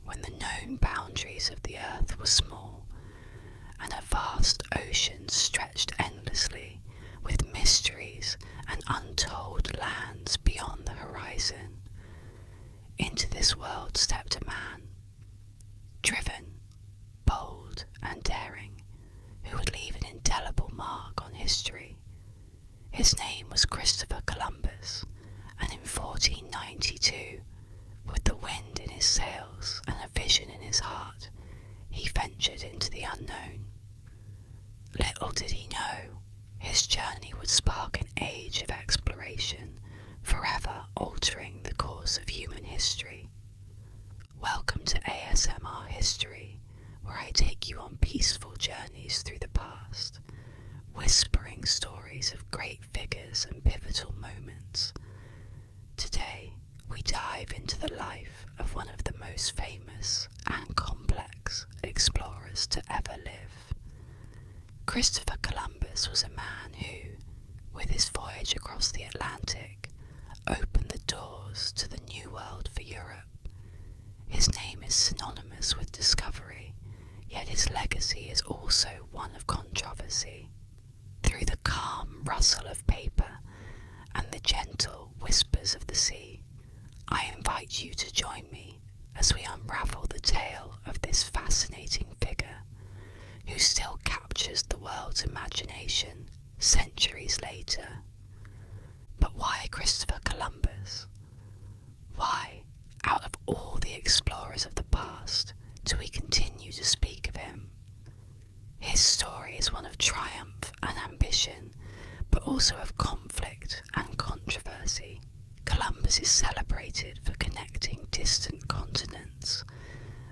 when the known boundaries of the earth were small, and a vast ocean stretched endlessly with mysteries and untold lands beyond the horizon. Into this world stepped a man, driven, bold and daring, who would leave an indelible mark on history. His name was Christopher Columbus, and in 1492, with the wind in his sails and a vision in his heart, he ventured into the unknown. Little did he know, his journey would spark an age of exploration, forever altering the course of human history. Welcome to ASMR History, where I take you on peaceful journeys through the past, whispering stories of great figures and pivotal moments. Today, we dive into the life of one of the most famous and complex explorers to ever live. Christopher Columbus was a man who, with his voyage across the Atlantic, opened the doors to the New World for Europe. His name is synonymous with discovery, yet his legacy is also one of controversy. Through the calm rustle of paper and the gentle whispers of the sea, I invite you to join me as we unravel the tale of this fascinating figure who still captures the world's imagination centuries later. But why Christopher Columbus? Why, out of all the explorers of the past, do we continue to speak of him? His story is one of triumph and ambition, but also of conflict and controversy. Columbus is celebrated for connecting distant continents,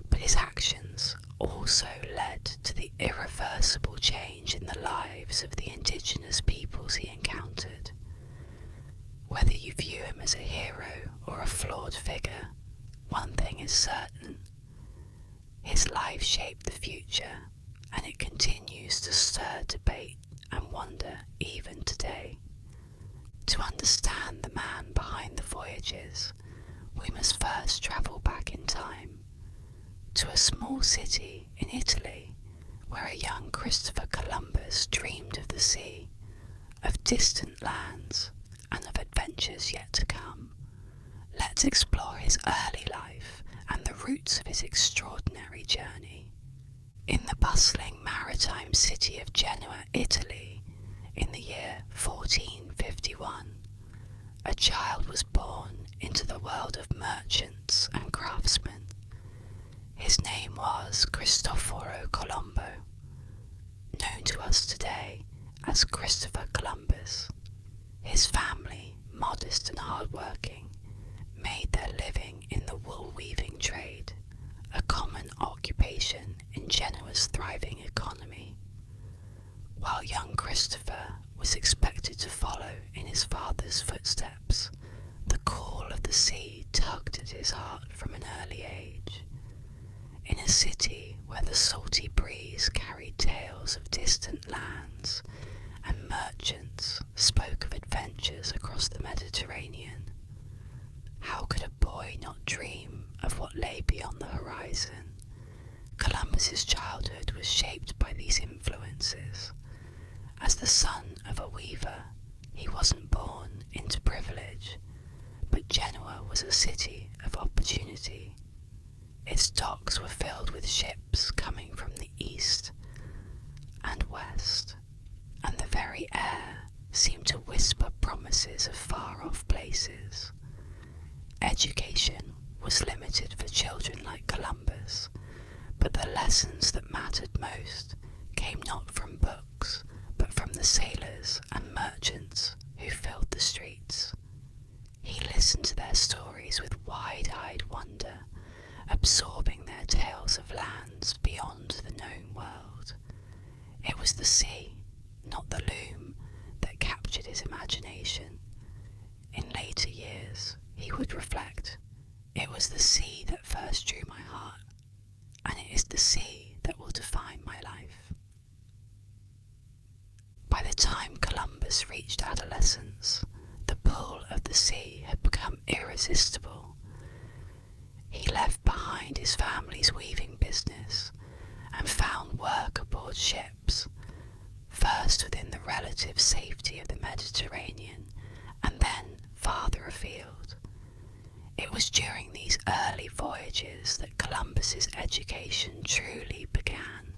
but his actions also led to the irreversible change in the lives of the indigenous peoples he encountered. Whether you view him as a hero or a flawed figure, one thing is certain: his life shaped the future, and it continues to stir debate and wonder even today. To understand the man behind the voyages, we must first travel back in time, to a small city in Italy, where a young Christopher Columbus dreamed of the sea, of distant lands, and of adventures yet to come. Let's explore his early life and the roots of his extraordinary journey. In the bustling maritime city of Genoa, Italy, in the year 1451, a child was born into the world of merchants and craftsmen. His name was Cristoforo Colombo, known to us today as Christopher Columbus. His family, modest and hard-working, made their living in the wool-weaving trade, a common occupation in Genoa's thriving economy. While young Christopher was expected to follow in his father's footsteps, the call of the sea tugged at his heart from an early age. In a city where the salty breeze carried tales of distant lands, and merchants spoke of adventures across the Mediterranean, how could a boy not dream of what lay beyond the horizon? Columbus's childhood was shaped by these influences. As the son of a weaver, he wasn't born into privilege, but Genoa was a city of opportunity. Its docks were filled with ships coming from the east and west, and the very air seemed to whisper promises of far-off places. Education was limited for children like Columbus, but the lessons that mattered most came not from books, but from the sailors and merchants who filled the streets. He listened to their stories with wide-eyed wonder, absorbing their tales of lands beyond the known world. It was the sea, not the loom, that captured his imagination. In later years, he would reflect, "It was the sea that first drew my heart, and it is the sea that will define my life." By the time Columbus reached adolescence, the pull of the sea had become irresistible. He left behind his family hardships, first within the relative safety of the Mediterranean and then farther afield. It was during these early voyages that Columbus's education truly began.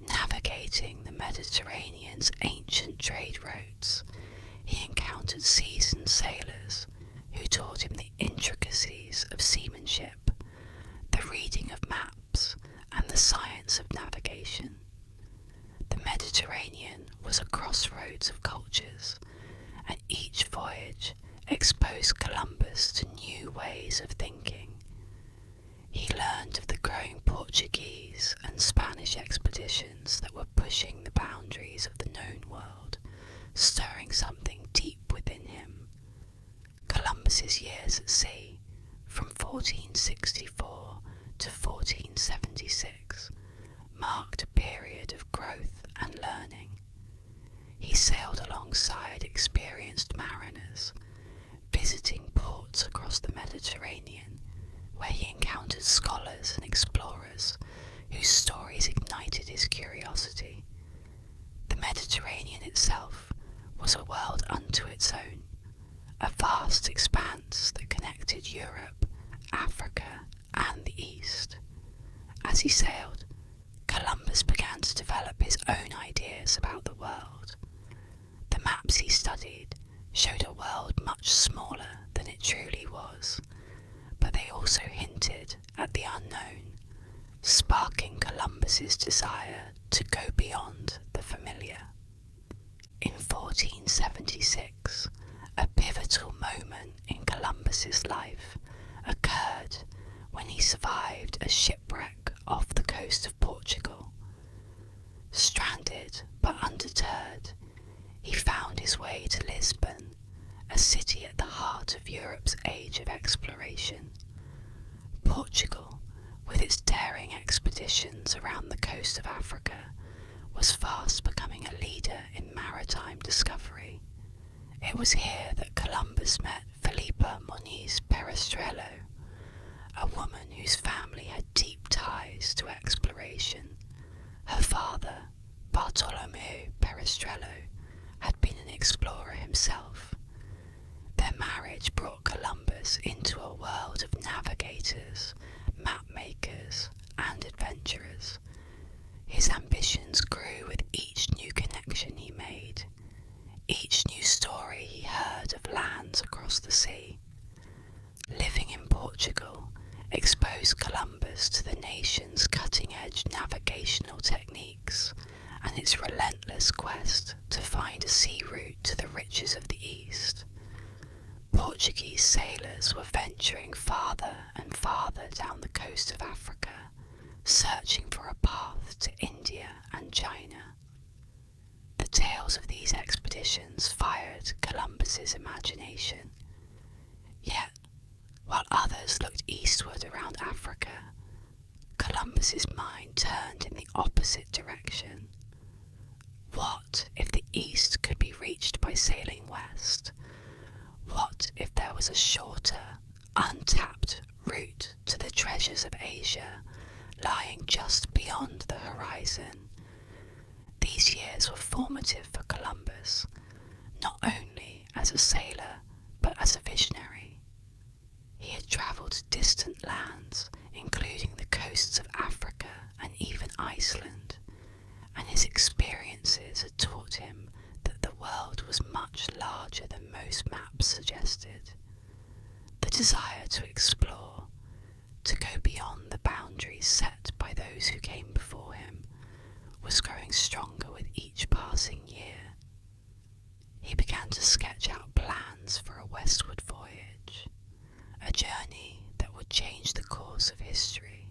Navigating the Mediterranean's ancient trade routes, he encountered seasoned sailors who taught him the intricacies of seamanship, the reading of maps, and the science of navigation. The Mediterranean was a crossroads of cultures, and each voyage exposed Columbus to new ways of thinking. He learned of the growing Portuguese and Spanish expeditions that were pushing the boundaries of the known world, stirring something deep within him. Columbus's years at sea, from 1464 to 1476, marked a period of growth and learning. He sailed alongside experienced mariners, visiting ports across the Mediterranean, where he encountered scholars and explorers whose stories ignited his curiosity. The Mediterranean itself was a world unto its own, a vast expanse that connected Europe, Africa, and the East. As he sailed, Columbus began to develop his own ideas about the world. The maps he studied showed a world much smaller than it truly was, but they also hinted at the unknown, sparking Columbus's desire to go beyond the familiar. In 1476, a pivotal moment in Columbus's life occurred when he survived a shipwreck off the coast of Portugal. Stranded but undeterred, he found his way to Lisbon, a city at the heart of Europe's age of exploration. Portugal, with its daring expeditions around the coast of Africa, was fast becoming a leader in maritime discovery. It was here that Columbus met Filipa Moniz Perestrello, a woman whose family had deep ties to exploration. Her father, Bartolomeu Perestrello, had been an explorer himself. Their marriage brought Columbus into a world of navigators, map makers, and adventurers. His ambitions grew with each new connection he made, each new story he heard of lands across the sea. Living in Portugal exposed Columbus to the nation's cutting-edge navigational techniques and its relentless quest to find a sea route to the riches of the East. Portuguese sailors were venturing farther and farther down the coast of Africa, searching for a path to India and China. The tales of these expeditions fired Columbus's imagination. Yet, while others looked eastward around Africa, Columbus's mind turned in the opposite direction. What if the East could be reached by sailing west? What if there was a shorter, untapped route to the treasures of Asia, lying just beyond the horizon? These years were formative for Columbus, not only as a sailor, but as a visionary. He had travelled to distant lands, including the coasts of Africa and even Iceland, and his experiences had taught him that the world was much larger than most maps suggested. The desire to explore, to go beyond the boundaries set by those who came before him, was growing stronger with each passing year. He began to sketch out plans for a westward voyage, a journey that would change the course of history.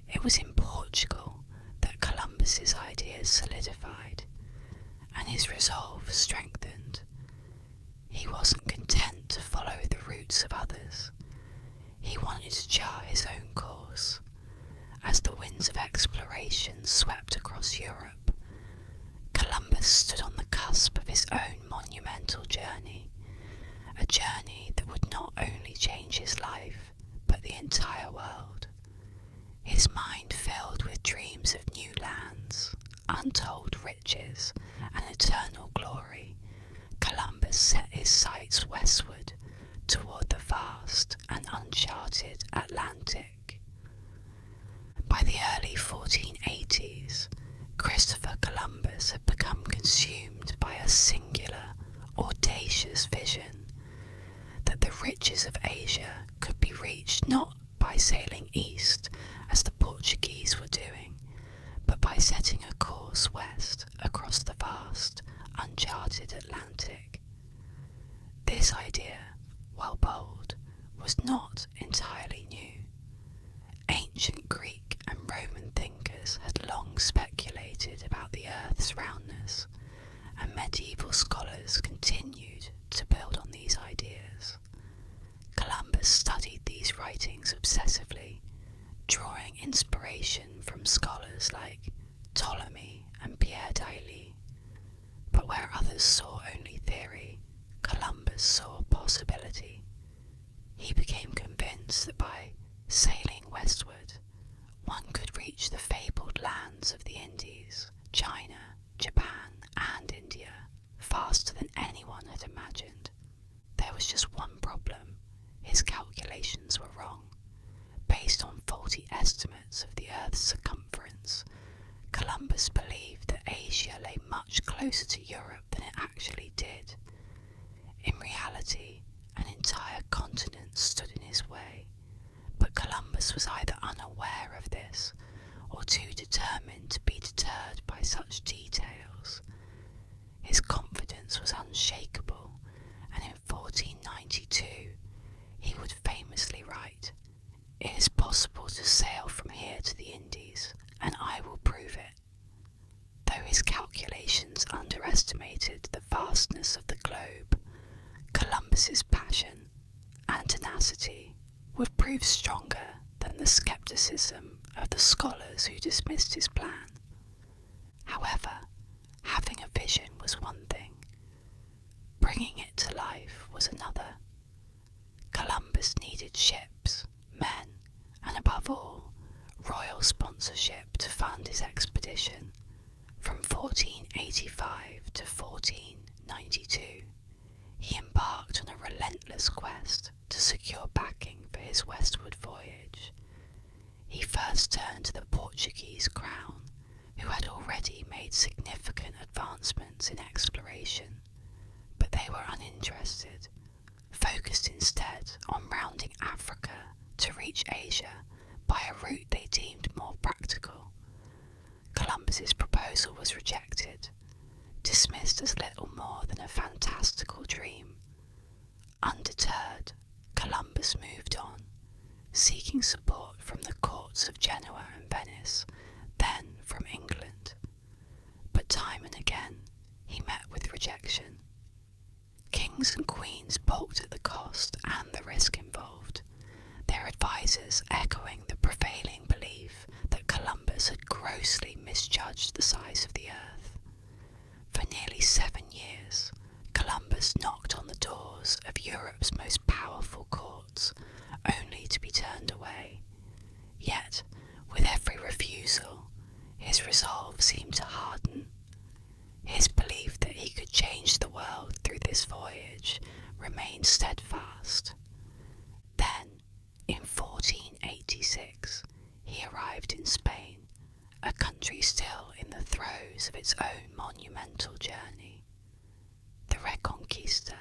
It was in Portugal that Columbus's ideas solidified, and his resolve strengthened. He wasn't content to follow the routes of others. He wanted to chart his own course. As the winds of exploration swept across Europe, Columbus stood on the cusp of his own monumental journey, a journey that would not only change his life, but the entire world. His mind filled with with dreams of new lands, untold riches, and eternal glory, Columbus set his sights westward toward the vast and uncharted Atlantic. By the early 1480s, Christopher Columbus had become consumed by a singular, audacious vision that the riches of Asia could be reached not by sailing east as the Portuguese were doing, but by setting a course west across the vast, uncharted Atlantic. This idea, while bold, was not entirely new. Ancient Greek and Roman thinkers had long speculated about the Earth's roundness, and medieval scholars continued to build on these ideas. Columbus studied these writings obsessively, drawing inspiration from scholars like Ptolemy and Pierre Dailly. But where others saw only theory, Columbus saw possibility. He became convinced that by sailing westward, one could reach the fabled lands of the Indies, China, Japan, and India faster than anyone had imagined. There was just one problem: his calculations were wrong. Based on faulty estimates of the Earth's circumference, Columbus believed that Asia lay much closer to Europe than it actually did. In reality, an entire continent stood in his way, but Columbus was either unaware of this or too determined to be deterred by such details. His confidence was unshakable, and in 1492 he would famously write, "It is possible to sail from here to the Indies, and I will prove it." Though his calculations underestimated the vastness of the globe, Columbus's passion and tenacity would prove stronger than the skepticism of the scholars who dismissed his plan. However, having a vision was one thing. Bringing it to life was another. Columbus needed ships, men, and above all, royal sponsorship to fund his expedition. From 1485 to 1492, he embarked on a relentless quest to secure backing for his westward voyage. He first turned to the Portuguese crown, who had already made significant advancements in exploration, but they were uninterested, focused instead on rounding Africa to reach Asia by a route they deemed more practical. Columbus's proposal was rejected, dismissed as little more than a fantastical dream. Undeterred, Columbus moved on, seeking support from the courts of Genoa and Venice, then from England. But time and again he met with rejection. Kings and queens balked at the cost and the risk involved, their advisors echoing the prevailing belief that Columbus had grossly misjudged the size of the Earth. For nearly 7 years, Columbus knocked on the doors of Europe's most powerful courts, only to be turned away. Yet, with every refusal, his resolve seemed to harden. His belief that he could change the world through this voyage remained steadfast. Then, in 1486, he arrived in Spain, a country still in the throes of its own monumental journey. The Reconquista.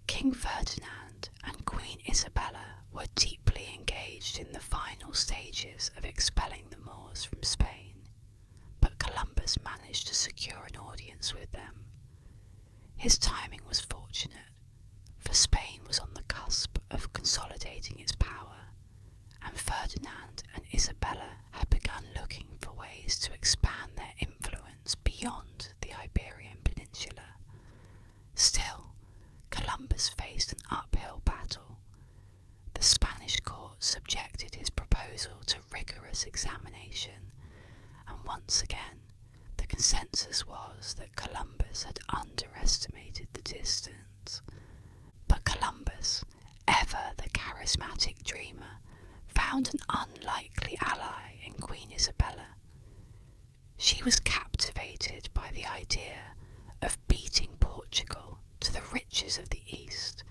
King Ferdinand and Queen Isabella were deeply engaged in the final stages of expelling the Moors from Spain, but Columbus managed to secure an audience with them. His timing was fortunate, for Spain was on the cusp of consolidating its power, and Ferdinand and Isabella had begun looking for ways to expand their influence beyond the Iberian Peninsula. Still, Columbus faced an uphill battle. The Spanish court subjected his proposal to rigorous examination, and once again the consensus was that Columbus had underestimated the distance. But Columbus, ever the charismatic dreamer, found an unlikely ally in Queen Isabella. She was captivated by the idea of beating Portugal to the riches of the East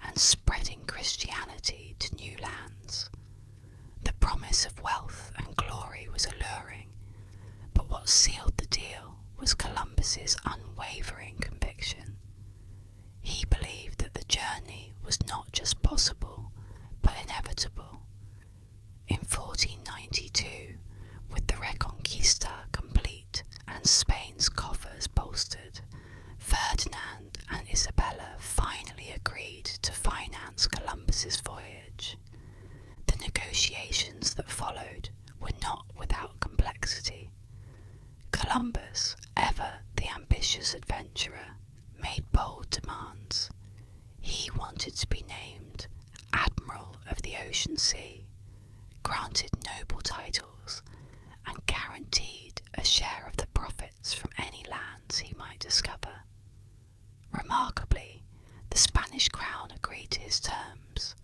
and spreading Christianity to new lands. The promise of wealth and glory was alluring, but what sealed the deal was Columbus's unwavering conviction. He believed that the journey was not just possible, but inevitable. In 1492, with the Reconquista complete and Spain's coffers bolstered, Ferdinand and Isabella finally agreed to finance Columbus's voyage. The negotiations that followed were not without complexity. Columbus, ever the ambitious adventurer, made bold demands. He wanted to be named Admiral of the Ocean Sea, granted noble titles, and guaranteed a share of the profits from any lands he might discover. Remarkably, the Spanish crown agreed to his terms.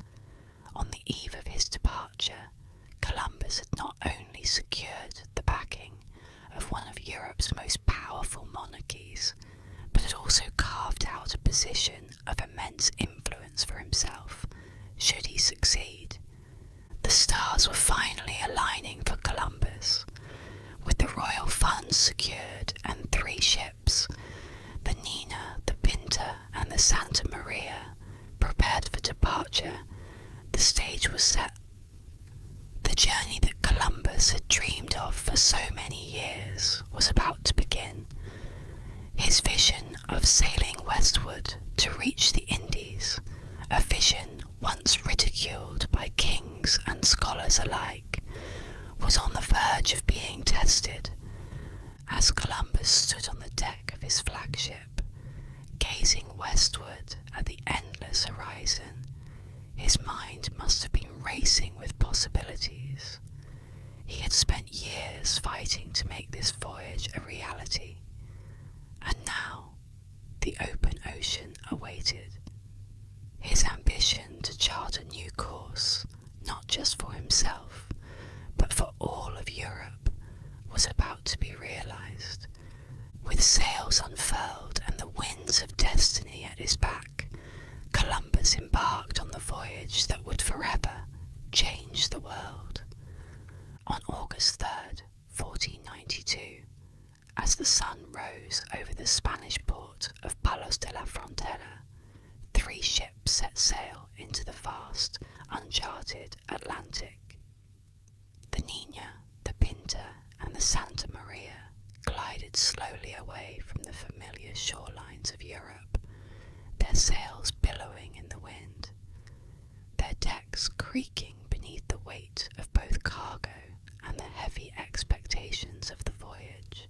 On the eve of his departure, Columbus had not only secured the backing of one of Europe's most powerful monarchies, but had also carved out a position of immense influence for himself, should he succeed. The stars were finally aligning for Columbus. With the royal funds secured and 3 ships, the Nina, the Pinta, and the Santa Maria, prepared for departure, the stage was set. The journey that Columbus had dreamed of for so many years was about to begin. His vision of sailing westward to reach the Indies, a vision once ridiculed by kings and scholars alike, was on the verge of being tested. As Columbus stood on the deck of his flagship, gazing westward at the endless horizon, his mind must have been racing with possibilities. He had spent years fighting to make this voyage a reality, and now the open ocean awaited. His ambition to chart a new course, not just for himself, but for all of Europe, was about to be realized. With sails unfurled and the winds of destiny at his back, Columbus embarked on the voyage that would forever change the world. On August 3rd, 1492, as the sun rose over the Spanish port of Palos de la Frontera, 3 ships set sail into the vast, uncharted Atlantic. The Nina, the Pinta, and the Santa Maria glided slowly away from the familiar shorelines of Europe, their sails billowing in the wind, their decks creaking beneath the weight of both cargo and the heavy expectations of the voyage.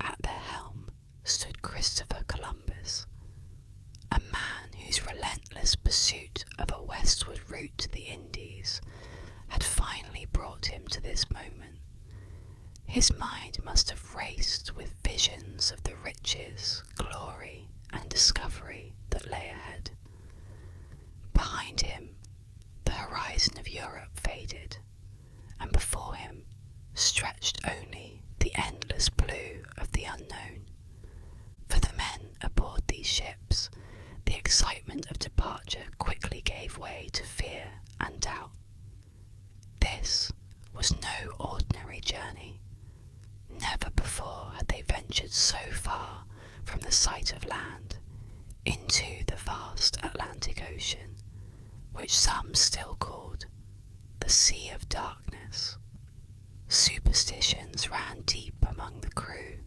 At their helm stood Christopher Columbus, a man whose relentless pursuit of a westward route to the Indies had finally brought him to this moment. His mind must have raced with visions of the riches, glory, and discovery that lay ahead. Behind him, the horizon of Europe faded, and before him stretched only the endless blue of the unknown. For the men aboard these ships, the excitement of departure quickly gave way to fear and doubt. This was no ordinary journey. Never before had they ventured so far from the sight of land into the vast Atlantic Ocean, which some still called the Sea of Darkness. Superstitions ran deep among the crew.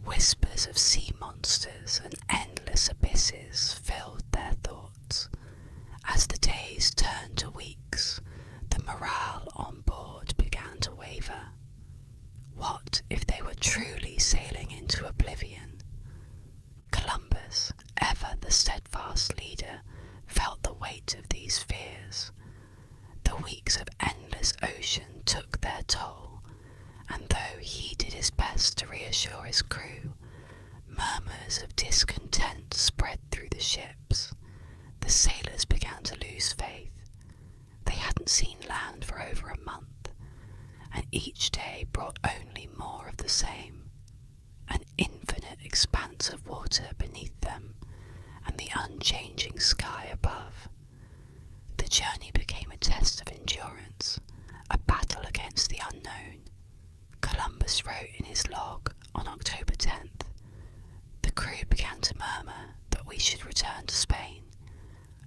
Whispers of sea monsters and endless abysses filled their thoughts. As the days turned to weeks, the morale on board began to waver. What if they were truly sailing into oblivion? Columbus, ever the steadfast leader, felt the weight of these fears. The weeks of endless ocean took their toll, and though he did his best to reassure his crew, murmurs of discontent spread through the ships. The sailors began to lose faith. They hadn't seen land for over a month, and each day brought only more of the same, an infinite expanse of water beneath them and the unchanging sky above. The journey became a test of endurance, a battle against the unknown. Columbus wrote in his log on October 10th, "The crew began to murmur that we should return to Spain.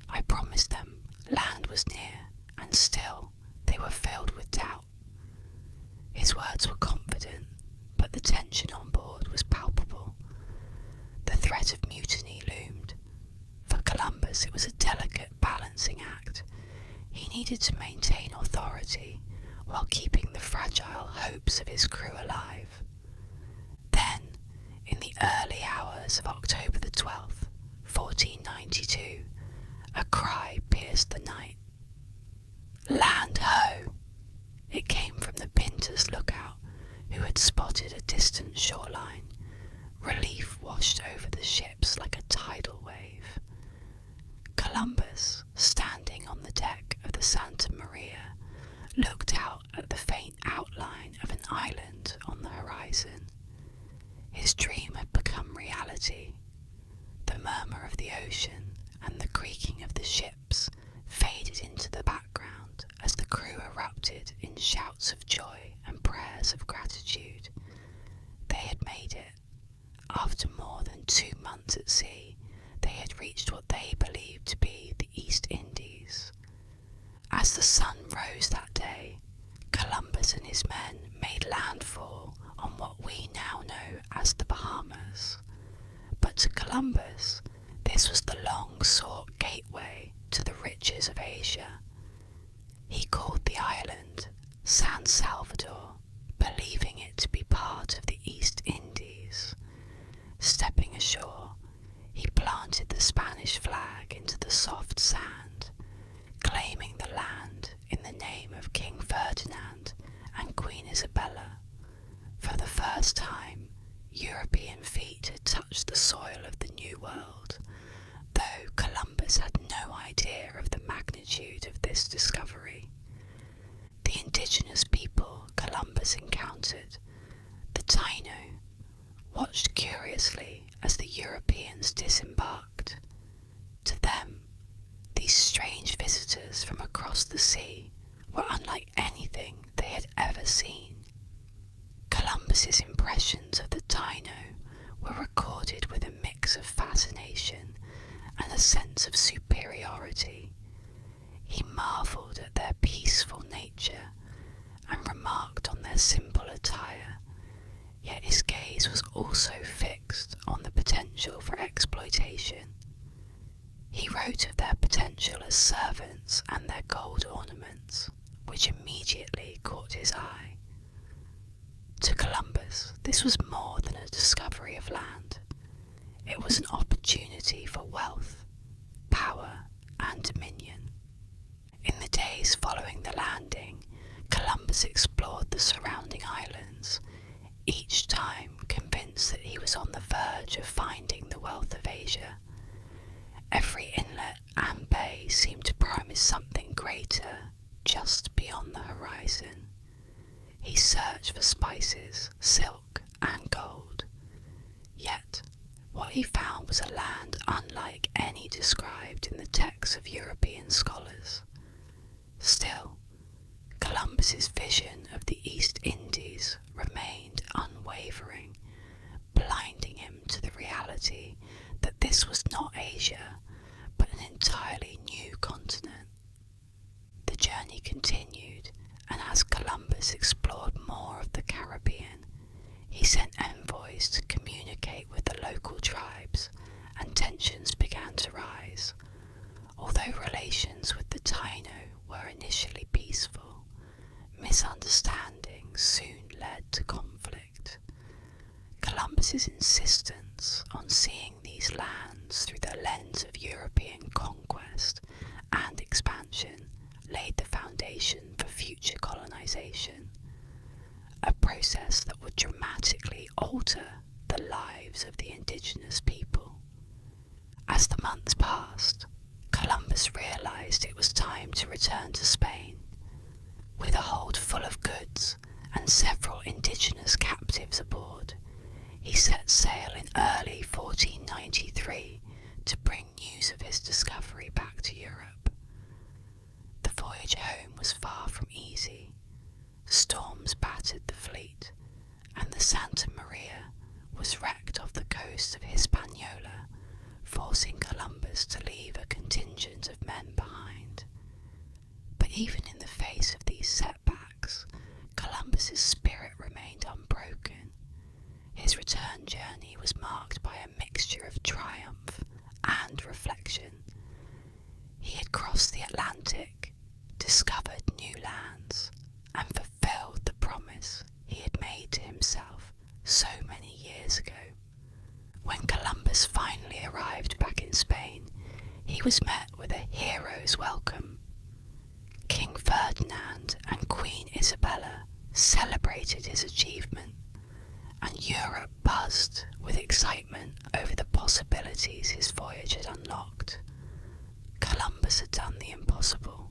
I promised them land was near, and still they were filled with doubt." His words were confident, but the tension on board was palpable. The threat of mutiny loomed. For Columbus, it was a delicate balancing act. He needed to maintain authority while keeping the fragile hopes of his crew alive. Then, in the early hours of October the 12th, 1492, a cry pierced the night. "Land ho!" It came from the Pinter's lookout, who had spotted a distant shoreline. Relief washed over the ships like a tidal wave. Columbus, standing on the deck of the Santa Maria, looked out at the faint outline of an island on the horizon. His dream had become reality. The murmur of the ocean and the creaking of the ships faded into the background as the crew erupted in shouts of joy and prayers of gratitude. They had made it. After more than 2 months at sea, they had reached what they believed to be the East Indies. As the sun rose that day, Columbus and his men made landfall on what we now know as the Bahamas. But to Columbus, this was the long-sought gateway to the riches of Asia. He called the island San Salvador, believing it to be part of the East Indies. Stepping ashore, he planted the Spanish flag into the soft sand, claiming the land in the name of King Ferdinand and Queen Isabella. For the first time, European feet had touched the soil of the New World, though Columbus had no idea of the magnitude of this discovery. The indigenous people Columbus encountered, the Taino, watched curiously as the Europeans disembarked. To them, these strange visitors from across the sea were unlike anything they had ever seen. Columbus's impressions of the Taino were recorded with a mix of fascination and a sense of superiority. He marvelled at their peaceful nature and remarked on their simple attire, yet his gaze was also fixed on the potential for exploitation. He wrote of their potential as servants and their gold ornaments, which immediately caught his eye. To Columbus, this was more than a discovery of land. It was an opportunity for wealth, power, and dominion. In the days following the landing, Columbus explored the surrounding islands, each time convinced that he was on the verge of finding the wealth of Asia. Every inlet and bay seemed to promise something greater just beyond the horizon. He searched for spices, silk, and gold. Yet, what he found was a land unlike any described in the texts of European scholars. Still, Columbus's vision of the East Indies remained unwavering, blinding him to the reality that this was not Asia, but an entirely new continent. The journey continued, and as Columbus explored more of the Caribbean, he sent envoys to communicate with the local tribes, and tensions began to rise. Although relations with the Taino were initially peaceful, misunderstandings soon led to conflict. Columbus's insistence on seeing these lands through the lens of European conquest and expansion laid the foundation for future colonization, a process that would dramatically alter the lives of the indigenous people. As the months passed, Columbus realized it was time to return to Spain. With a hold full of goods and brought indigenous captives aboard. He set sail in early 1493 to bring news of his discovery back to Europe. The voyage home was far from easy. Storms battered the fleet, and the Santa Maria was wrecked off the coast of Hispaniola, forcing Columbus to leave a contingent of men behind. But even in the face of these setbacks, Columbus's spirit remained unbroken. His return journey was marked by a mixture of triumph and reflection. He had crossed the Atlantic, discovered new lands, and fulfilled the promise he had made to himself so many years ago. When Columbus finally arrived back in Spain, he was met with a hero's welcome. King Ferdinand and Queen Isabella celebrated his achievement, and Europe buzzed with excitement over the possibilities his voyage had unlocked. Columbus had done the impossible.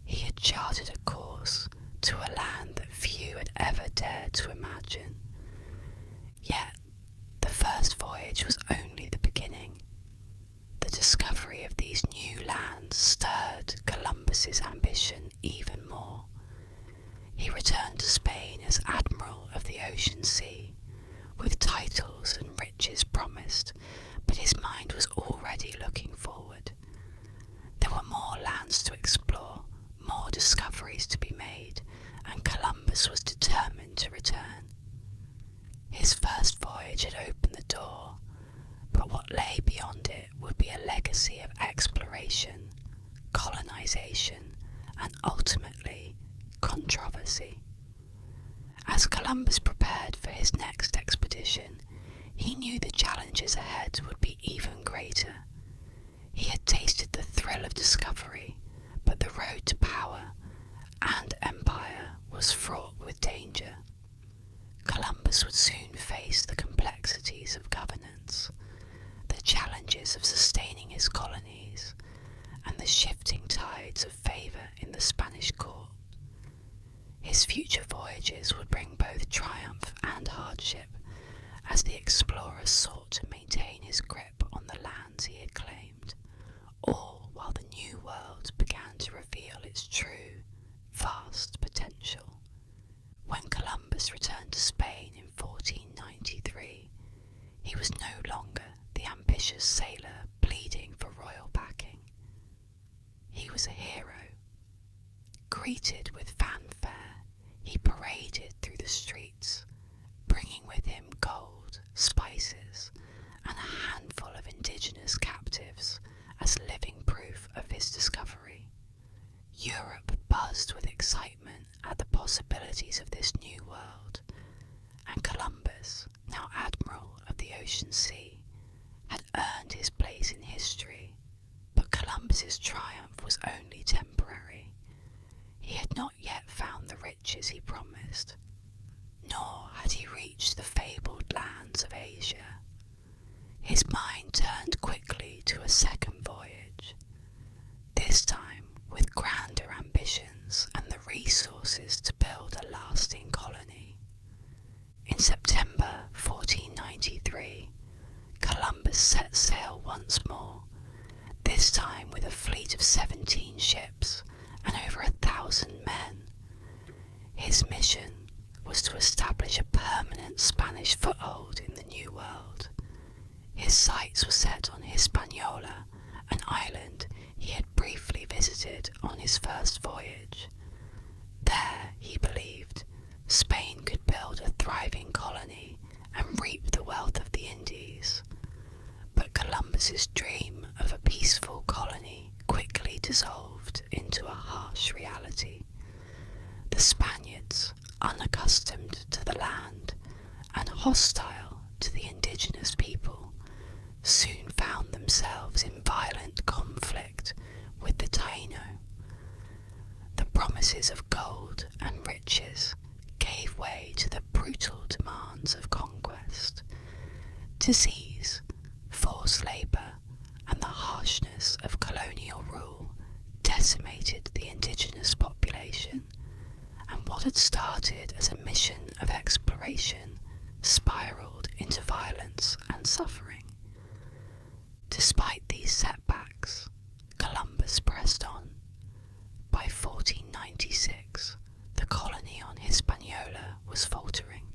He had charted a course to a land that few had ever dared to imagine. Yet, the first voyage was only the beginning. The discovery of these new lands stirred Columbus's ambition even more. He returned to Spain as Admiral of the Ocean Sea, with titles and riches promised, but his mind was already looking forward. There were more lands to explore, more discoveries to be made, and Columbus was determined to return. His first voyage had opened the door, but what lay beyond it would be a legacy of exploration, colonization, and ultimately controversy. As Columbus prepared for his next expedition, he knew the challenges ahead would be even greater. He had tasted the thrill of discovery, but the road to power and empire was fraught with danger. Columbus would soon face the complexities of governance, the challenges of sustaining his colonies, and the shifting tides of favour in the Spanish court. His future voyages would bring both triumph and hardship, as the explorer sought to maintain his grip on the lands he had claimed, all while the new world began to reveal its true, vast potential. When Columbus returned to Spain in 1493, he was no longer the ambitious sailor pleading for royal backing. He was a hero. Greeted with fanfare, he paraded through the streets, bringing with him gold, spices, and a handful of indigenous captives as living proof of his discovery. Europe buzzed with excitement at the possibilities of this new world, and Columbus, now Admiral of the Ocean Sea, had earned his place in history. But Columbus's triumph was only temporary. He had not yet found the riches he promised, nor had he reached the fabled lands of Asia. His mind turned quickly to a second voyage, this time with grander ambitions and the resources to build a lasting colony. In September 1493, Columbus set sail once more, this time with a fleet of 17 ships and over 1,000 men. His mission was to establish a permanent Spanish foothold in the New World. His sights were set on Hispaniola, an island he had briefly visited on his first voyage. There, he believed, Spain could build a thriving colony and reap the wealth of the Indies. But Columbus's dream of a peaceful colony quickly dissolved into a harsh reality. The Spaniards, unaccustomed to the land and hostile to the indigenous people, soon found themselves in violent conflict with the Taino. The promises of gold and riches gave way to the brutal demands of conquest. Disease, forced labour, and the harshness of colonial rule decimated the indigenous population, and What had started as a mission of exploration spiraled into violence and suffering. Despite these setbacks, Columbus pressed on. By 1496, the colony on Hispaniola was faltering,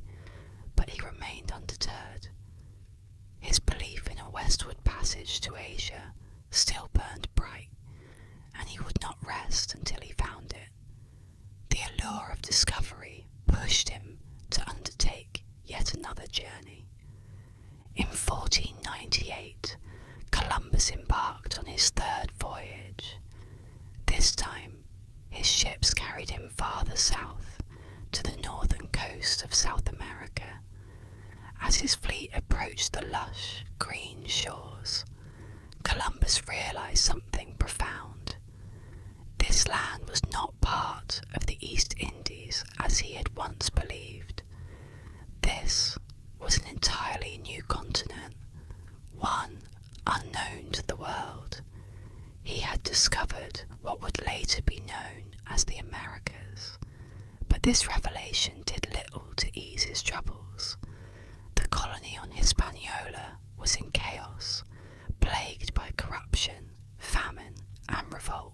but he remained undeterred. His belief in a westward passage to Asia still burned bright, and he would not rest until he found it. The allure of discovery pushed him to undertake yet another journey. In 1498, Columbus embarked on his third voyage. This time, his ships carried him farther south, to the northern coast of South America. As his fleet approached the lush, green shores, Columbus realized something profound. This land was not part of the East Indies as he had once believed. This was an entirely new continent, one unknown to the world. He had discovered what would later be known as the Americas, but this revelation did little to ease his troubles. The colony on Hispaniola was in chaos, plagued by corruption, famine, and revolt.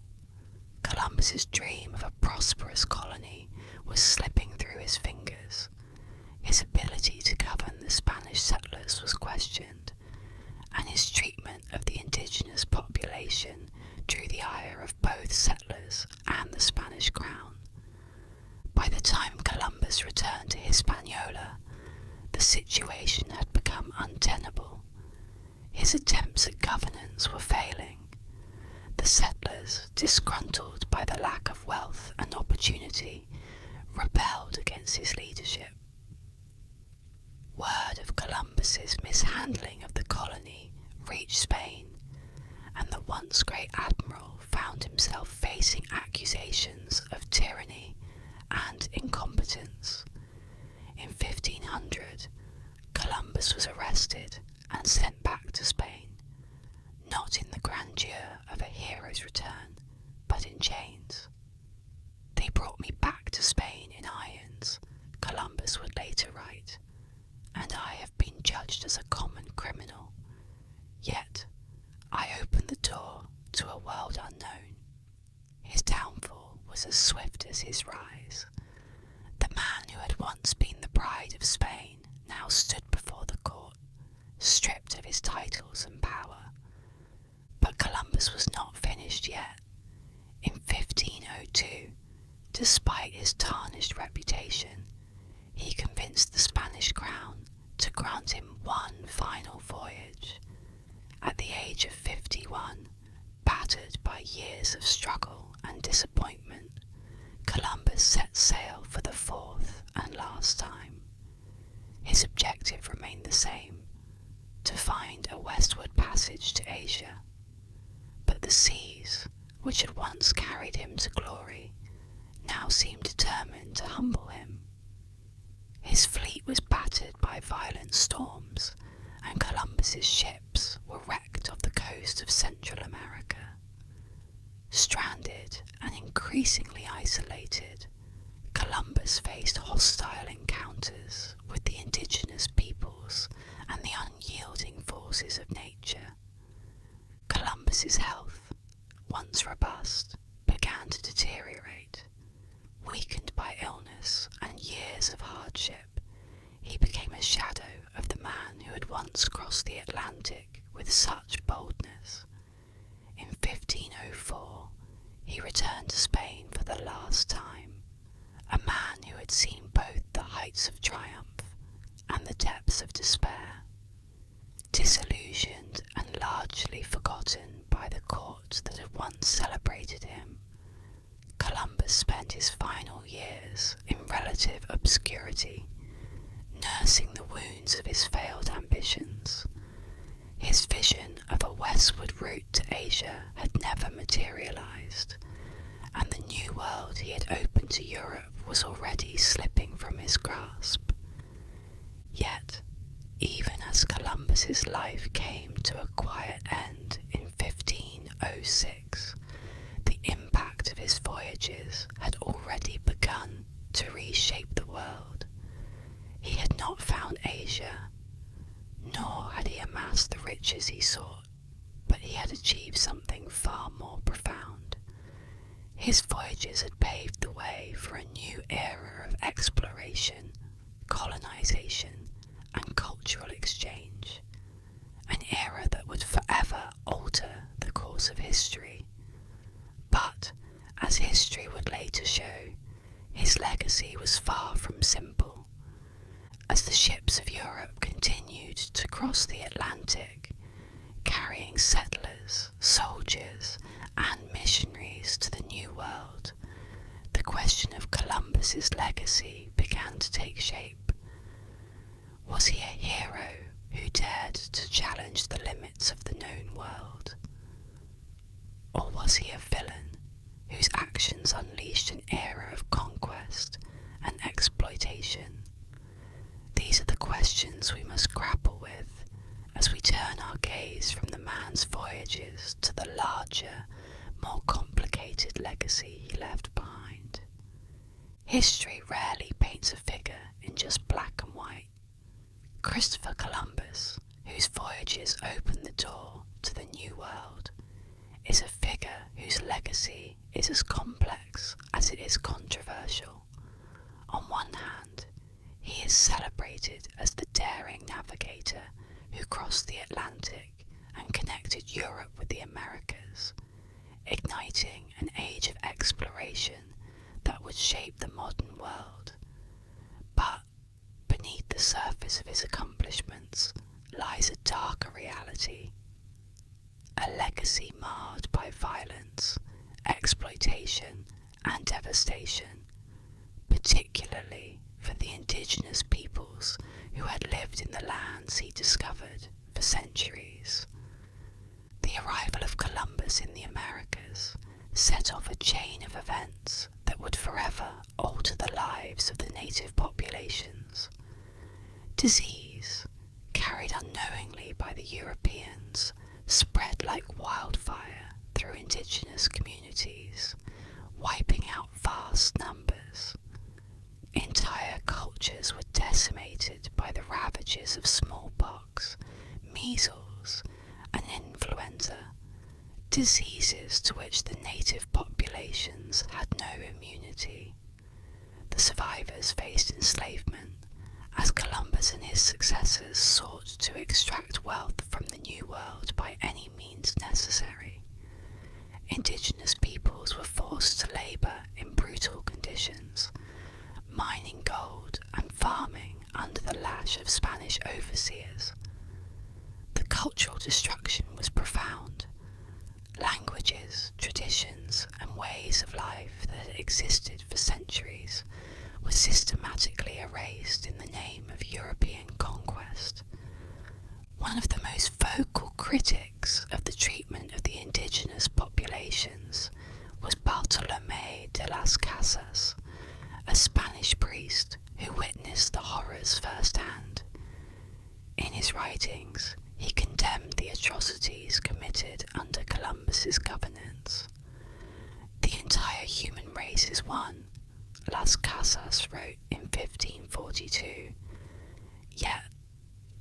Columbus's dream of a prosperous colony was slipping through his fingers. His ability to govern the Spanish settlers was questioned, and his treatment of the indigenous population drew the ire of both settlers and the Spanish crown. By the time Columbus returned to Hispaniola, the situation had become untenable. His attempts at governance were failing. The settlers, disgruntled by the lack of wealth and opportunity, rebelled against his leadership. Word of Columbus's mishandling of the colony reached Spain, and the once great admiral found himself facing accusations of tyranny and incompetence. In 1500, Columbus was arrested and sent back to Spain, not in the grandeur of a hero's return, but in chains. "They brought me back to Spain in irons," Columbus would later write, "and I have been judged as a common criminal. Yet I opened the door to a world unknown." His downfall was as swift as his rise. The man who had once been the pride of Spain now stood before the court, stripped of his titles and power. But Columbus was not finished yet. In 1502, despite his tarnished reputation, he convinced the Spanish crown to grant him one final voyage. At the age of 51, battered by years of struggle and disappointment, Columbus set sail for the fourth and last time. His objective remained the same: to find a westward passage to Asia. But the seas, which had once carried him to glory, now seemed determined to humble him. His fleet was battered by violent storms, and Columbus's ships were wrecked off the coast of Central America. Stranded and increasingly isolated, Columbus faced hostile encounters with the indigenous peoples and the unyielding forces of nature. Columbus's health, once robust, began to deteriorate. Weakened by illness and years of hardship, he became a shadow of the man who had once crossed the Atlantic with such boldness. In 1504, he returned to Spain for the last time, a man who had seen both the heights of triumph and the depths of despair. Disillusioned and largely forgotten by the court that had once celebrated him, Columbus spent his final years in relative obscurity, nursing the wounds of his failed ambitions. His vision of a westward route to Asia had never materialized, and the new world he had opened to Europe was already slipping from his grasp. Yet, even as Columbus's life came to a quiet end in 1506, the impact of his voyages had already begun to reach leisure, nor had he amassed the riches he sought, but he had achieved something far more profound. His voyages had paved the way for a new era of exploration, colonization, and cultural exchange, an era that would forever alter the course of history. But, as history would later show, his legacy was far from simple. As the ships of Europe continued to cross the Atlantic, carrying settlers, soldiers, and missionaries to the New World, the question of Columbus's legacy began to take shape. Was he a hero who dared to challenge the limits of the known world? Or was he a villain whose actions unleashed an era of conquest and exploitation? These are the questions we must grapple with as we turn our gaze from the man's voyages to the larger, more complicated legacy he left behind. History rarely paints a figure in just black and white. Christopher Columbus, whose voyages opened the door to the New World, is a figure whose legacy is as complex as it is controversial. On one hand, he is celebrated as the daring navigator who crossed the Atlantic and connected Europe with the Americas, igniting an age of exploration that would shape the modern world. But beneath the surface of his accomplishments lies a darker reality, a legacy marred by violence, exploitation, and devastation, particularly for the indigenous peoples who had lived in the lands he discovered for centuries. The arrival of Columbus in the Americas set off a chain of events that would forever alter the lives of the native populations. Disease, carried unknowingly by the Europeans, spread like wildfire through indigenous communities, wiping out vast numbers. Entire cultures were decimated by the ravages of smallpox, measles, and influenza, diseases to which the native populations had no immunity. The survivors faced enslavement as Columbus and his successors sought to extract wealth from the New World by any means necessary. Indigenous peoples were forced to labour in brutal conditions, mining gold and farming under the lash of Spanish overseers. The cultural destruction was profound. Languages, traditions, and ways of life that had existed for centuries were systematically erased in the name of European conquest. One of the most vocal critics of the treatment of the indigenous populations was Bartolomé de las Casas, a Spanish priest who witnessed the horrors firsthand. In his writings, he condemned the atrocities committed under Columbus's governance. The entire human race is one, Las Casas wrote in 1542, yet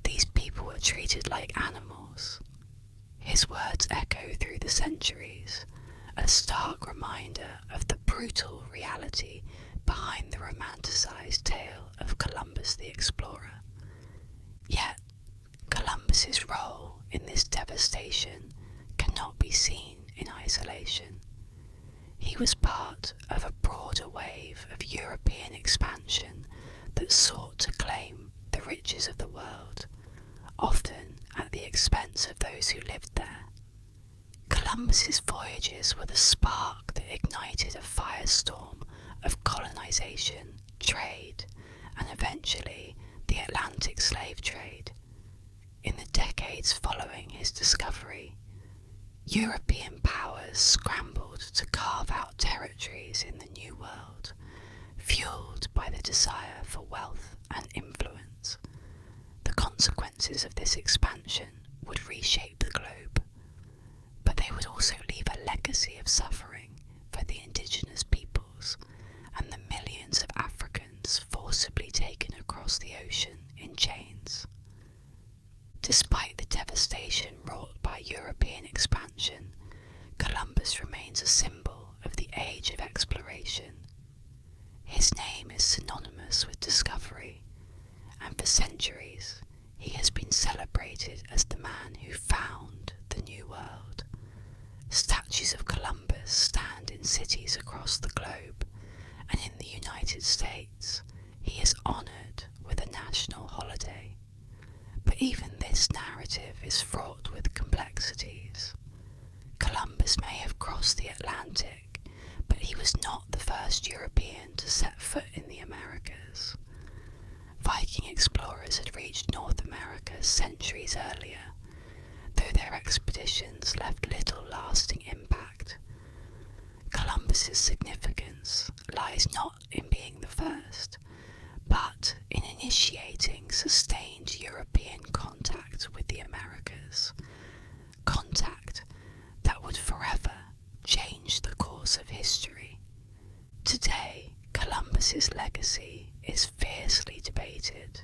these people were treated like animals. His words echo through the centuries, a stark reminder of the brutal reality behind the romanticized tale of Columbus the explorer. Yet, Columbus's role in this devastation cannot be seen in isolation. He was part of a broader wave of European expansion that sought to claim the riches of the world, often at the expense of those who lived there. Columbus's voyages were the spark that ignited a firestorm of colonization, trade, and eventually the Atlantic slave trade. In the decades following his discovery, European powers scrambled to carve out territories in the New World, fueled by the desire for wealth and influence. The consequences of this expansion would reshape the globe, but they would also leave a legacy of suffering for the indigenous peoples and the millions of Africans forcibly taken across the ocean in chains. And for centuries, he has been celebrated as the man who found the New World. Statues of Columbus stand in cities across the globe, and in the United States, he is honoured with a national holiday. But even this narrative is fraught with complexities. Columbus may have crossed the Atlantic, but he was not the first European to set foot in the Americas. Viking explorers had reached North America centuries earlier, though their expeditions left little lasting impact. Columbus's significance lies not in being the first, but in initiating sustained European contact with the Americas, contact that would forever change the course of history. Today, Columbus's legacy is fiercely debated.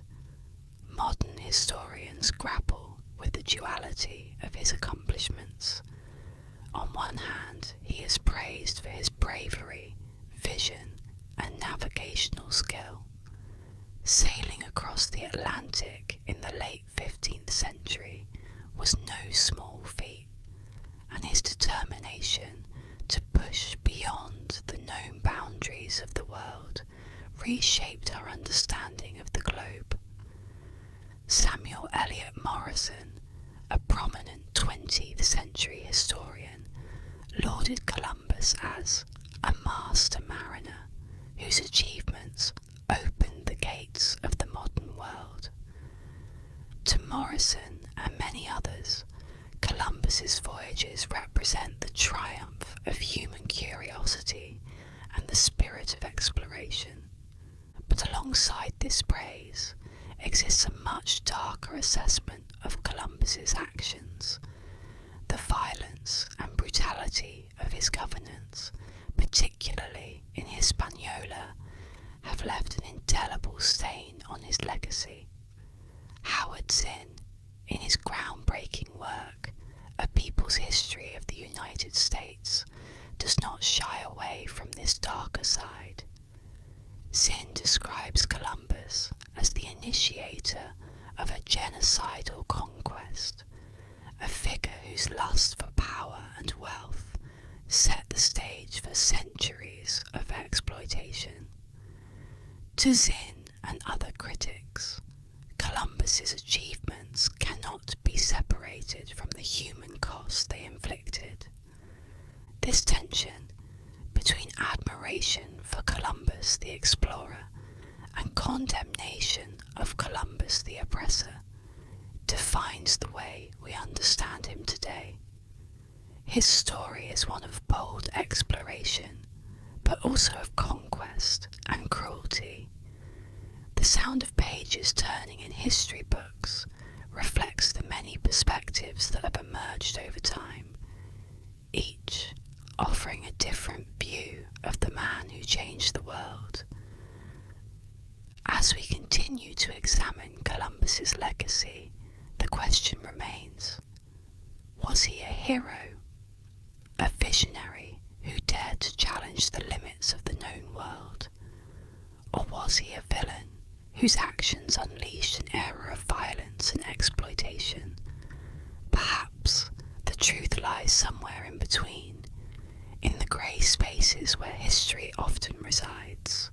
Modern historians grapple with the duality of his accomplishments. On one hand, he is praised for his bravery, vision, and navigational skill. Sailing across the Atlantic in the late 15th century was no small feat, and his determination to push beyond the known boundaries of the world reshaped our understanding of the globe. Samuel Eliot Morison, a prominent 20th century historian, lauded Columbus as a master mariner whose achievements opened the gates of the modern world. To Morison and many others, Columbus's voyages represent the triumph of human curiosity and the spirit of exploration. But alongside this praise exists a much darker assessment of Columbus's actions. The violence and brutality of his governance, particularly in Hispaniola, have left an indelible stain on his legacy. Howard Zinn, in his groundbreaking work, A People's History of the United States, does not shy away from this darker side. Zinn describes Columbus as the initiator of a genocidal conquest, a figure whose lust for power and wealth set the stage for centuries of exploitation. To Zinn and other critics, Columbus's achievements cannot be separated from the human cost they inflicted. This tension between admiration for Columbus the explorer and condemnation of Columbus the oppressor defines the way we understand him today. His story is one of bold exploration, but also of conquest and cruelty. The sound of pages turning in history books reflects the many perspectives that have emerged over time, each offering a different view of the man who changed the world. As we continue to examine Columbus's legacy, the question remains: was he a hero, a visionary who dared to challenge the limits of the known world, or was he a villain whose actions unleashed an era of violence and exploitation? Perhaps the truth lies somewhere in between, in the grey spaces where history often resides.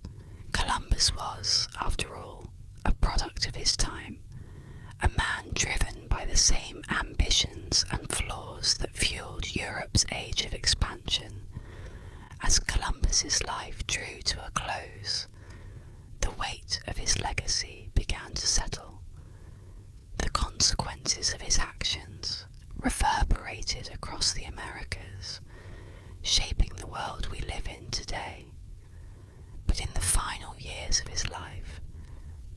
Columbus was, after all, a product of his time, a man driven by the same ambitions and flaws that fueled Europe's age of expansion. As Columbus's life drew to a close, the weight of his legacy began to settle. The consequences of his actions reverberated across the Americas, shaping the world we live in today. But in the final years of his life,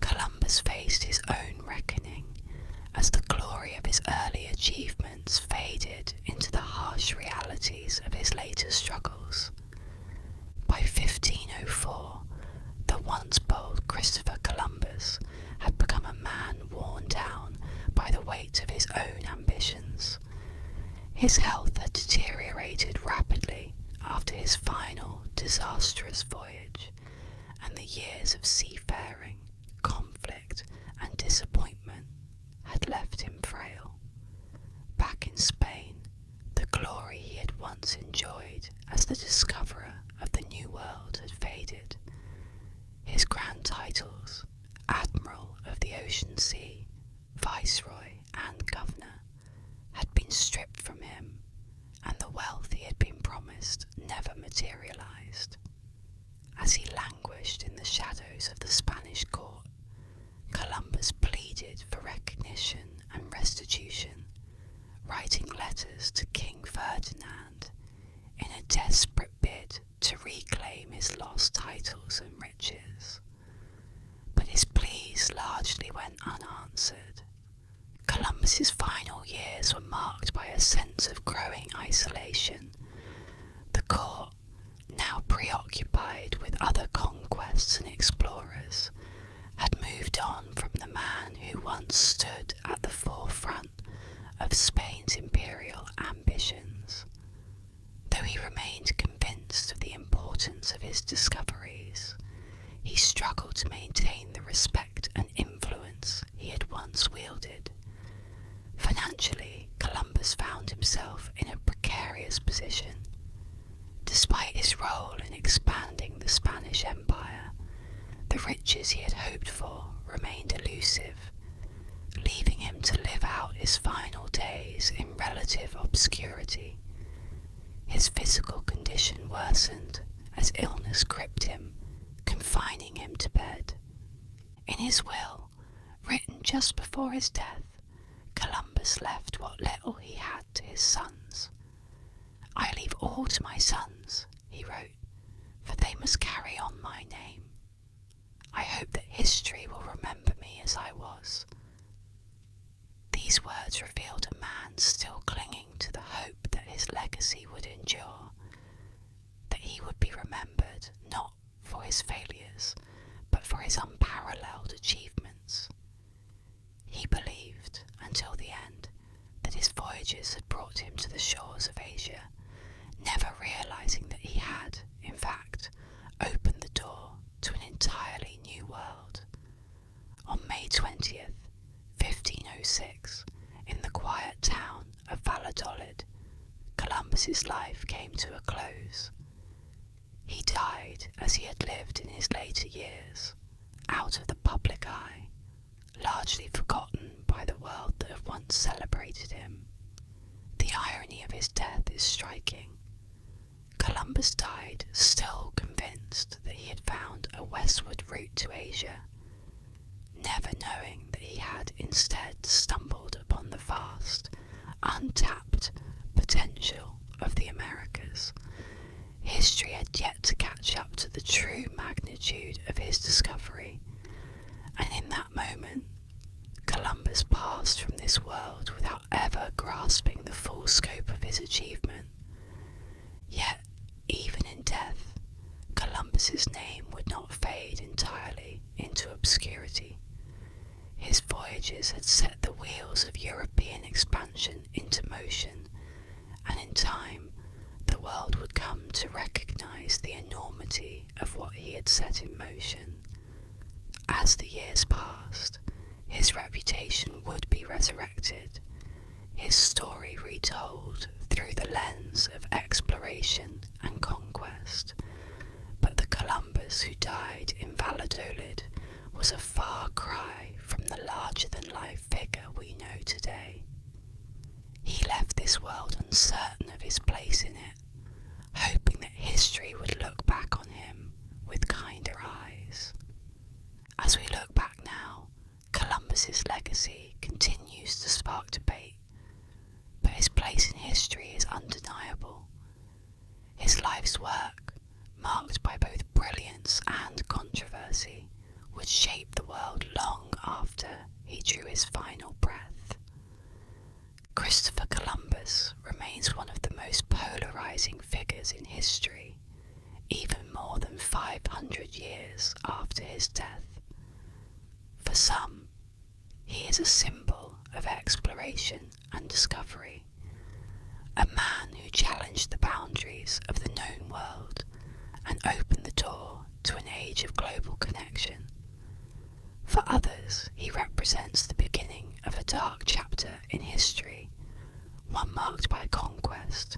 Columbus faced his own reckoning as the glory of his early achievements faded into the harsh realities of his later struggles. By 1504, the once bold Christopher Columbus had become a man worn down by the weight of his own ambitions. His health had deteriorated rapidly after his final disastrous voyage, and the years of seafaring, conflict, and ocean sea, viceroy and governor, had been stripped from him, and the wealth he had been promised never materialized. As he languished in the shadows of the Spanish court, Columbus pleaded for recognition and restitution, writing letters to King Ferdinand in a desperate bid to reclaim his lost titles and riches. But his pleas largely went unanswered. Columbus's final years were marked by a sense of growing isolation. The court, now preoccupied with other conquests and explorers, had moved on from the man who once stood at the forefront of Spain's imperial ambitions. Though he remained convinced of the importance of his discoveries, he struggled to maintain the respect and influence he had once wielded. Financially, Columbus found himself in a precarious position. Despite his role in expanding the Spanish Empire, the riches he had hoped for remained elusive, leaving him to live out his final days in relative obscurity. His physical condition worsened as illness gripped him, confining him to bed. In his will, written just before his death, Columbus left what little he had to his sons. "I leave all to my sons," he wrote, "for they must carry on my name. I hope that history will remember me as I was." These words revealed a man still clinging to the hope that his legacy would endure, that he would be remembered not for his failures, but for his unparalleled achievements. He believed, until the end, that his voyages had brought him to the shores of Asia, never realizing that he had, in fact, opened the door to an entirely new world. On May 20th, 1506, in the quiet town of Valladolid, Columbus's life came to a close. He died as he had lived in his later years, out of the public eye, largely forgotten by the world that had once celebrated him. The irony of his death is striking. Columbus died still convinced that he had found a westward route to Asia, never knowing that he had instead stumbled upon the vast, untapped potential of the Americas. History had yet to catch up to the true magnitude of his discovery, and in that moment, Columbus passed from this world without ever grasping the full scope of his achievement. Yet, even in death, Columbus's name would not fade entirely into obscurity. His voyages had set the wheels of European expansion into motion, and in time, the world would come to recognize the enormity of what he had set in motion. As the years passed, his reputation would be resurrected, his story retold through the lens of exploration and conquest. But the Columbus who died in Valladolid was a far cry from the larger-than-life figure we know today. He left this world uncertain of his place in it, hoping that history would look back on him with kinder eyes. As we look back now, Columbus's legacy continues to spark debate, but his place in history is undeniable. His life's work, marked by both brilliance and controversy, would shape the world long after he drew his final breath. Christopher Columbus remains one of the most polarizing figures in history, even more than 500 years after his death. For some, he is a symbol of exploration and discovery, a man who challenged the boundaries of the known world and opened the door to an age of global connection. For others, he represents the beginning of a dark chapter in history, one marked by conquest,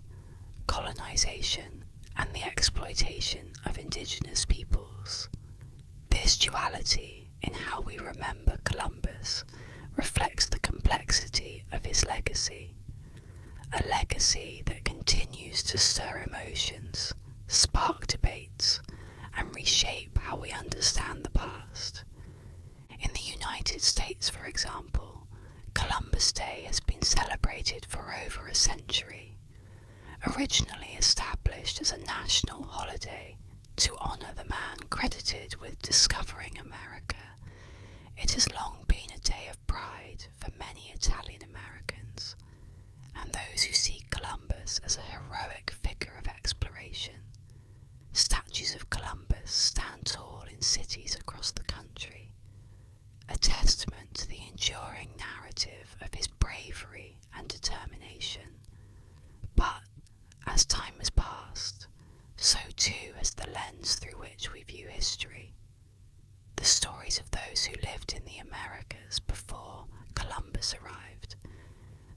colonization, and the exploitation of indigenous peoples. This duality in how we remember Columbus reflects the complexity of his legacy, a legacy that continues to stir emotions, spark debates, and reshape how we understand the past. In the United States, for example, Columbus Day has been celebrated for over a century. Originally established as a national holiday to honour the man credited with discovering America, it has long been a day of pride for many Italian Americans and those who see Columbus as a heroic figure of exploration. Statues of Columbus stand tall in cities across the country, a testament to the enduring narrative of his bravery and determination. But as time has passed, so too has the lens through which we view history. The stories of those who lived in the Americas before Columbus arrived,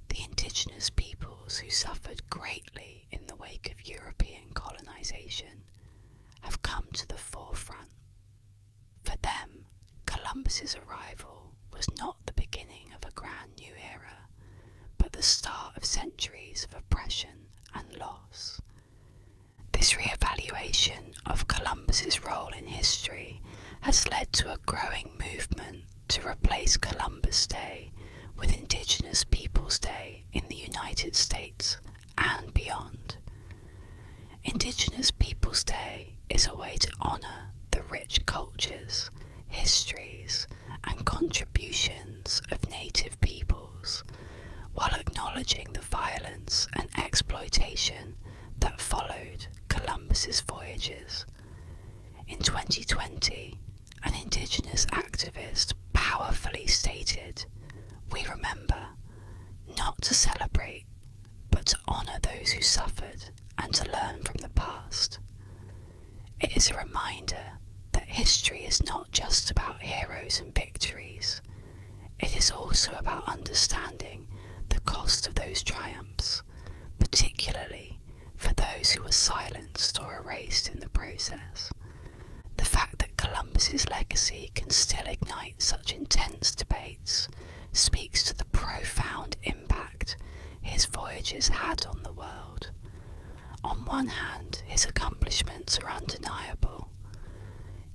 the indigenous peoples who suffered greatly in the wake of European colonization, have come to the forefront. For them, Columbus's arrival was not the beginning of a grand new era, but the start of centuries of oppression and loss. This re-evaluation of Columbus's role in history has led to a growing movement to replace Columbus Day with Indigenous Peoples Day in the United States and beyond. Indigenous Peoples Day is a way to honour the rich cultures, histories, and contributions of native peoples, while acknowledging the violence and exploitation that followed Columbus's voyages. In 2020, an Indigenous activist powerfully stated, "We remember, not to celebrate, but to honour those who suffered and to learn from the past." It is a reminder that history is not just about heroes and victories. It is also about understanding the cost of those triumphs, particularly for those who were silenced or erased in the process. The fact that Columbus's legacy can still ignite such intense debates speaks to the profound impact his voyages had on the world. On one hand, his accomplishments are undeniable.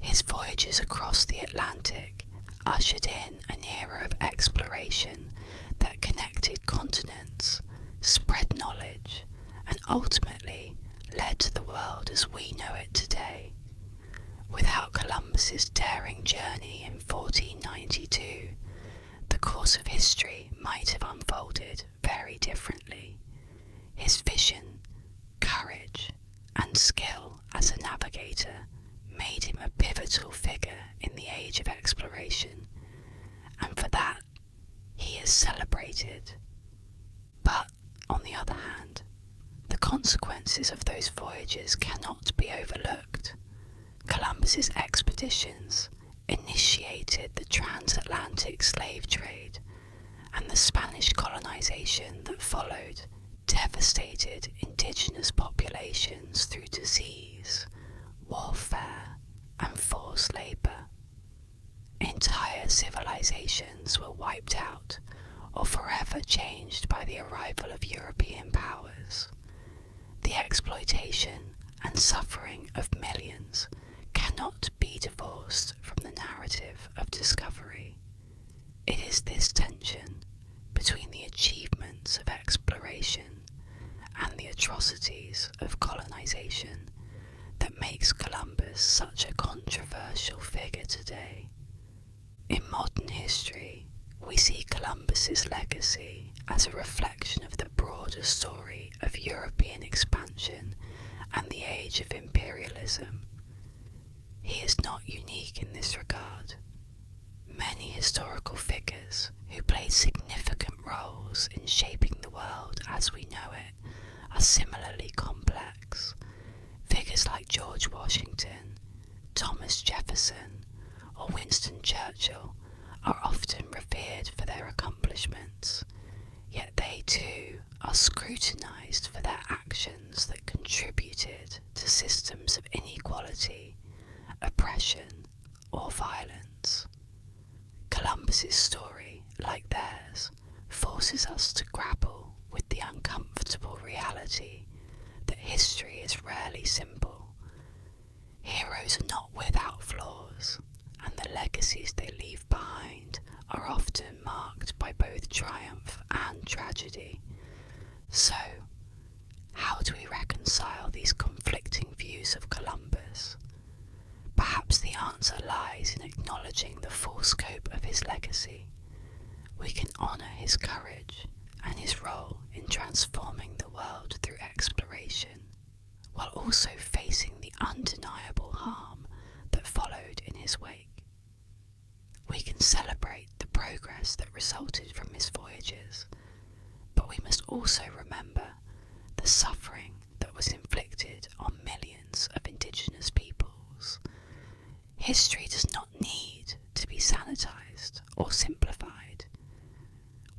His voyages across the Atlantic ushered in an era of exploration that connected continents, spread knowledge, and ultimately led to the world as we know it today. Without Columbus's daring journey in 1492, the course of history might have unfolded very differently. His vision, courage, and skill as a navigator made him a pivotal figure in the age of exploration, and for that he is celebrated. But, on the other hand, the consequences of those voyages cannot be overlooked. Columbus's expeditions initiated the transatlantic slave trade, and the Spanish colonization that followed devastated indigenous populations through disease, warfare, and forced labour. Entire civilizations were wiped out or forever changed by the arrival of European powers. The exploitation and suffering of millions cannot be divorced from the narrative of discovery. It is this tension between the achievements of exploration and the atrocities of colonization that makes Columbus such a controversial figure today. In modern history, we see Columbus's legacy as a reflection of the broader story of European expansion and the age of imperialism. He is not unique in this regard. Many historical figures who played significant roles in shaping the world as we know it are similarly complex. Figures like George Washington, Thomas Jefferson, or Winston Churchill are often revered for their accomplishments, yet they too are scrutinized for their actions that contributed to systems of inequality, oppression, or violence. Columbus's story, like theirs, forces us to grapple with the uncomfortable reality that history is rarely simple. Heroes are not without flaws, and the legacies they leave behind are often marked by both triumph and tragedy. So, how do we reconcile these conflicting views of Columbus? Perhaps the answer lies in acknowledging the full scope of his legacy. We can honour his courage and his role in transforming the world through exploration, while also facing the undeniable harm that followed in his wake. We can celebrate the progress that resulted from his voyages, but we must also remember the suffering that was inflicted on millions of indigenous peoples. History does not need to be sanitized or simplified.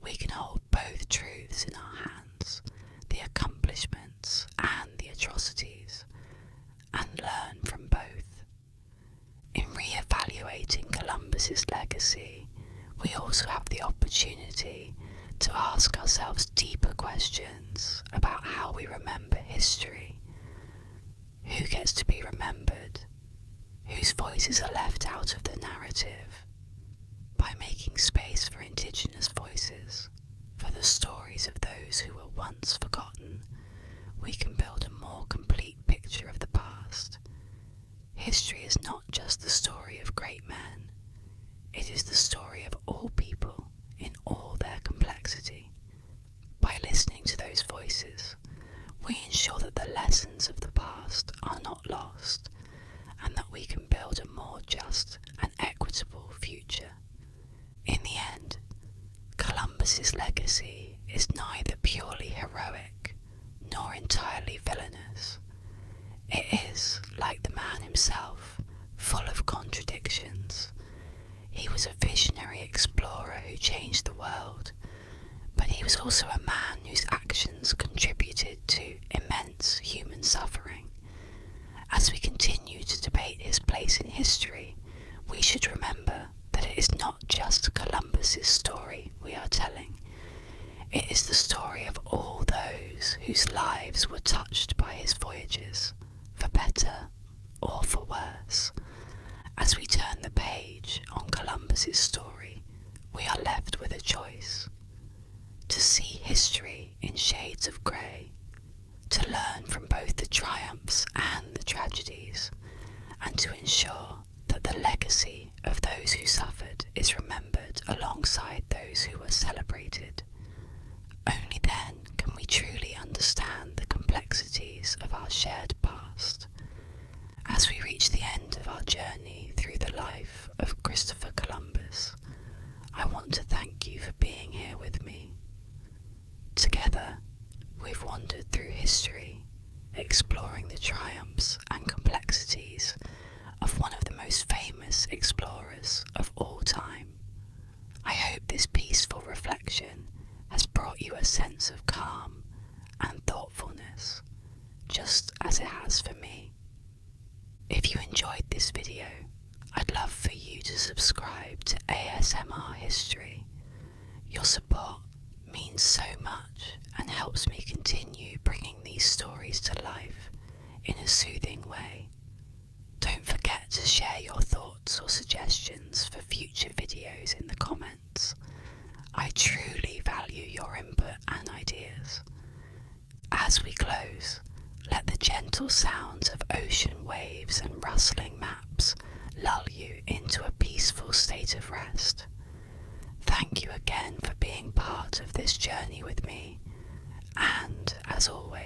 We can hold both truths in our hands, the accomplishments and the atrocities, and learn from both. In re-evaluating Columbus's legacy, we also have the opportunity to ask ourselves deeper questions about how we remember history. Who gets to be remembered? Whose voices are left out of the narrative? By making space for indigenous voices, for the stories of those who were once forgotten, we can build a more complete picture of the past. History is not just the story of great men, it is the story of all people in all their complexity. By listening to those voices, we ensure that the lessons of the past are not lost, and that we can build a more just and equitable future. In the end, Columbus's legacy is neither purely heroic nor entirely villainous. It is, like the man himself, full of contradictions. He was a visionary explorer who changed the world, but he was also a man whose actions contributed to immense human suffering. As we continue to debate his place in history, we should remember that it is not just Columbus's story we are telling. It is the story of all those whose lives were touched by his voyages, for better or for worse. As we turn the page on Columbus's story, we are left with a choice: to see history in shades of grey, to learn from both the triumphs and the tragedies, and to ensure that the legacy of those who suffered is remembered alongside those who were celebrated. Only then can we truly understand the complexities of our shared past. As we reach the end of our journey through the life of Christopher Columbus, I want to thank you for being here with me. Together, we've wandered through history, exploring the triumphs and complexities of one of the most famous explorers of all time. I hope this peaceful reflection has brought you a sense of calm and thoughtfulness, just as it has for me. If you enjoyed this video, I'd love for you to subscribe to ASMR History. Your support means so much and helps me continue bringing these stories to life in a soothing way. Don't forget to share your thoughts or suggestions for future videos in the comments. I truly value your input and ideas. As we close, let the gentle sounds of ocean waves and rustling maps lull you into a peaceful state of rest. Thank you again for being part of this journey with me, and as always,